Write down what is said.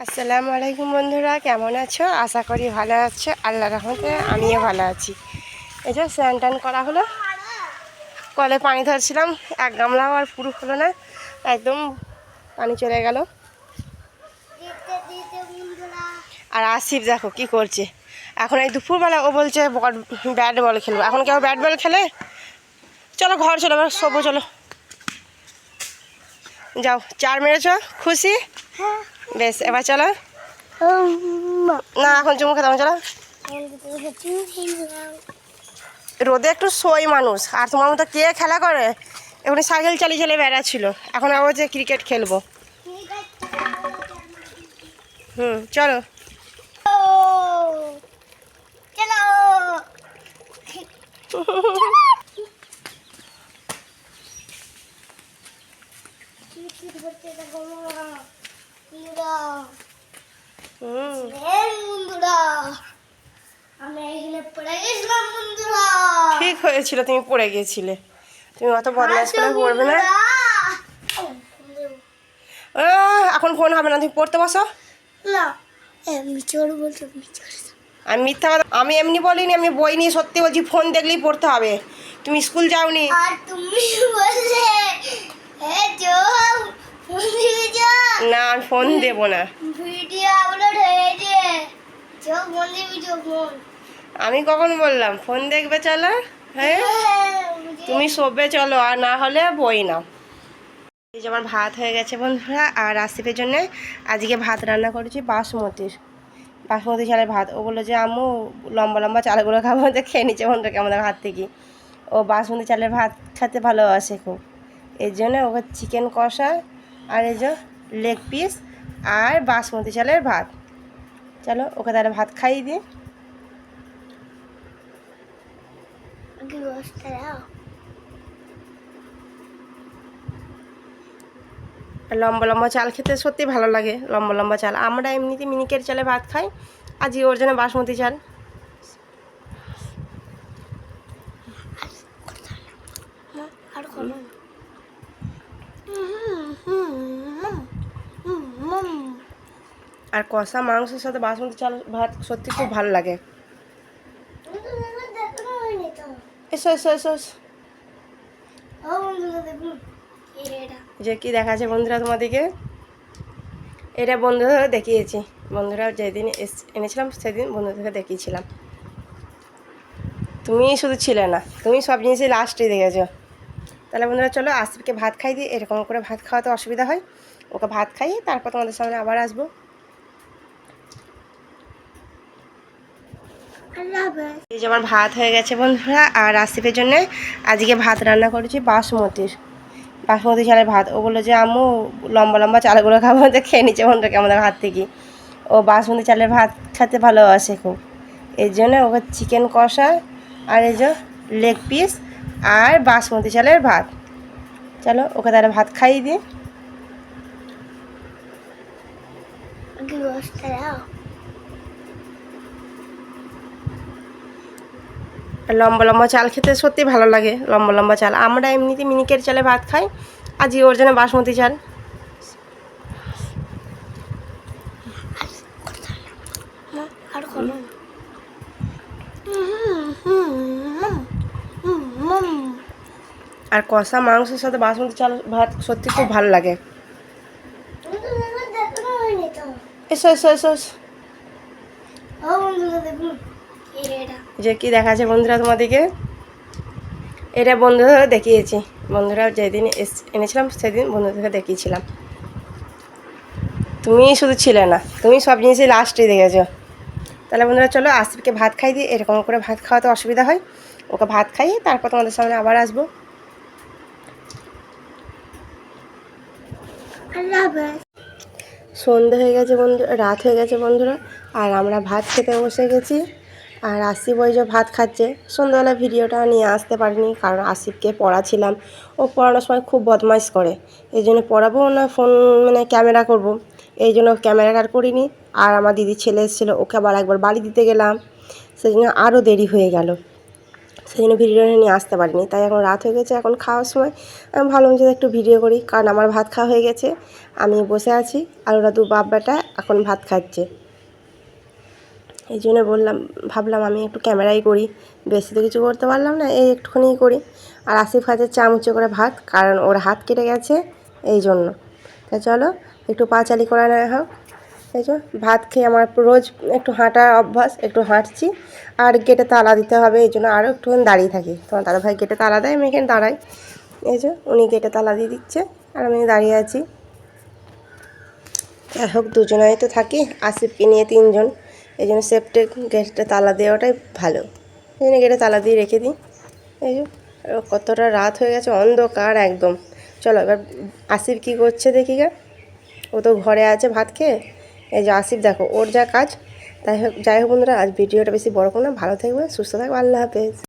আসসালামু আলাইকুম বন্ধুরা, কেমন আছো? আশা করি ভালো আছো। আল্লাহর রহমতে আমিও ভালো আছি। এই যে স্নান টান করা হলো, কলে পানি ধরছিলাম, এক গামলাও আর পুরো হলো না, একদম পানি চলে গেল। আর আসিফ দেখো কি করছে এখন, এই দুপুরবেলা ও বলছে ব্যাট বল খেলবো। এখন কেউ ব্যাট বল খেলে? চলো ঘর চলো, এবার শোবো, চলো যাও। 4 মেরেছ, খুশি? বেশ, এবার চলো। না এখন চুমু খেতাম, চলো। রোদে একটু শোয় মানুষ, আর তোমার মতো কে খেলা করে? এখানে সাইকেল চালিয়ে চালিয়ে বেড়াচ্ছিল, এখন আবার যে ক্রিকেট খেলবো। চলো। ঠিক হয়েছিল, তুমি পড়ে গিয়েছিলে। তুমি অত বদমাইশ করে পড়বে না। এখন ফোন হবে না, তুমি পড়তে বসো। আমি মিথ্যা কথা, আমি এমনি বলিনি, আমি বই নিয়ে সত্যি বলছি। ফোন দেখলেই পড়তে হবে। তুমি স্কুল যাওনি? না, ফোন দেবো না। আমি কখন বললাম ফোন দেখবে? চলো। হ্যাঁ, তুমি শোবে, চলো। আর না হলে বই নাও। এই যে আমার ভাত হয়ে গেছে বন্ধুরা, আর আসিফের জন্য আজকে ভাত রান্না করেছি বাসমতি চালের ভাত। ও বললো যে আম্মু লম্বা লম্বা চালগুলো খাবো, তো খেয়ে নিচ্ছে বন্ধুকে আমাদের হাত থেকে। ও বাসমতি চালের ভাত খেতে ভালোবাসে খুব, এর জন্য ওকে চিকেন কষা আর এই যে লেগ পিস আর বাসমতি চালের ভাত। চলো ওকে তাহলে ভাত খাইয়ে দিই। লম্বা লম্বা চাল খেতে সত্যি ভালো লাগে, লম্বা লম্বা চাল। আমরা এমনিতে মিনিকেট চালে ভাত খাই, আজকে ওর জন্য বাসমতি চাল। আর কষা মাংসের সাথে বাসমতি চাল ভাত সত্যি খুব ভালো লাগে। এসো এসো এসো। যে কি দেখাচ্ছে বন্ধুরা তোমাদেরকে, এটা বন্ধুরা দেখিয়েছি। বন্ধুরা যেদিন এনেছিলাম সেদিন বন্ধুদেরকে দেখিয়েছিলাম। তুমি শুধু ছিলে না, তুমি সব জিনিসই লাস্টে দেখেছো। তাহলে বন্ধুরা চলো আসিফকে ভাত খাই দিই। এরকম করে ভাত খাওয়াতে অসুবিধা হয়, ওকে ভাত খাইয়ে তারপর তোমাদের সামনে আবার আসবো। এই যে আমার ভাত হয়ে গেছে বন্ধুরা, আর আসিফের জন্য আজকে ভাত রান্না করেছি বাসমতি চালের ভাত। ও বললো যে আম্মু লম্বা লম্বা চালগুলো খাবো, তো খেয়ে নিচ্ছে বন্ধুকে আমাদের হাত থেকে। ও বাসমতি চালের ভাত খেতে ভালোবাসে খুব, এর জন্য ওকে চিকেন কষা আর এই যে লেগ পিস আর বাসমতি চালের ভাত। চলো ওকে তাহলে ভাত খাইয়ে দিই। লম্বা লম্বা চাল খেতে সত্যি ভালো লাগে, লম্বা লম্বা চাল। আমরা এমনিতে মিনিকেট চালে ভাত খাই, আজকে ওর জন্য বাসমতি চাল। আর কষা মাংসের সাথে বাসমতি চাল ভাত সত্যি খুব ভালো লাগে। এসো এসো এসো। যে কি দেখাচ্ছে বন্ধুরা তোমাদেরকে, এটা বন্ধুরা দেখিয়েছি। বন্ধুরা যেদিন এনেছিলাম সেদিন বন্ধুদেরকে দেখিয়েছিলাম। তুমি শুধু ছিলে না, তুমি সব জিনিসই লাস্টে দেখেছো। তাহলে বন্ধুরা চলো আসিফকে ভাত খাই দিই। এরকম করে ভাত খাওয়াতে অসুবিধা হয়, ওকে ভাত খাইয়ে তারপর তোমাদের সামনে আবার আসবো। সন্ধে হয়ে গেছে বন্ধু, রাত হয়ে গেছে বন্ধুরা, আর আমরা ভাত খেতে বসে গেছি। আর আসিফ ওই যে ভাত খাচ্ছে। সন্ধ্যাবেলা ভিডিওটা নিয়ে আসতে পারিনি, কারণ আসিফকে পড়াছিলাম। ও পড়ানোর সময় খুব বদমাইশ করে, এই জন্য পড়াবো না, ফোন মানে ক্যামেরা করব, এই জন্য ক্যামেরা আর করিনি। আর আমার দিদির ছেলে এসেছিলো, ওকে আবার একবার বাড়ি দিতে গেলাম, সেই জন্য আরও দেরি হয়ে গেল। সেই জন্য ভিডিও নিয়ে আসতে পারিনি। তাই এখন রাত হয়ে গেছে, এখন খাওয়ার সময় আমি ভাবলাম যে একটু ভিডিও করি, কারণ আমার ভাত খাওয়া হয়ে গেছে, আমি বসে আছি আর ওরা দু বাপ বেটা এখন ভাত খাচ্ছে। এই জন্য ভাবলাম আমি একটু ক্যামেরাই করি, বেশি তো কিছু করতে পারলাম না, এই একটুখানিই করি। আর আসিফ খাচ্ছে চামচে করে ভাত, কারণ ওর হাত কেটে গেছে এই জন্য। তা চলো একটু পাঁচালি করে নেওয়া হোক। এই যে ভাত খেয়ে আমার রোজ একটু হাঁটার অভ্যাস, একটু হাঁটছি। আর গেটে তালা দিতে হবে, এই জন্য আরও একটুখানি দাঁড়িয়ে থাকি। তোমার দাদাভাই গেটে তালা দেয়, আমি এখানে দাঁড়াই। এই যে উনি গেটে তালা দিয়ে দিচ্ছে আর আমি দাঁড়িয়ে আছি। যাই হোক, দুজনেই তো থাকি, আসিফকে নিয়ে তিনজন, এই জন্য সেফটে গেটে তালা দেওয়াটাই ভালো। এই জন্য গেটে তালা দিয়ে রেখে দিই। এই যে কতটা রাত হয়ে গেছে, অন্ধকার একদম। চলো এবার আসিফ কী করছে দেখি গা। ও তো ঘরে আছে ভাত খেয়ে। এই যে আসিফ দেখো ওর যা কাজ। যাই হোক বন্ধুরা, আজ ভিডিওটা বেশি বড় করো না, ভালো থাকবে, সুস্থ থাকবে, আল্লাহ হাফেজ।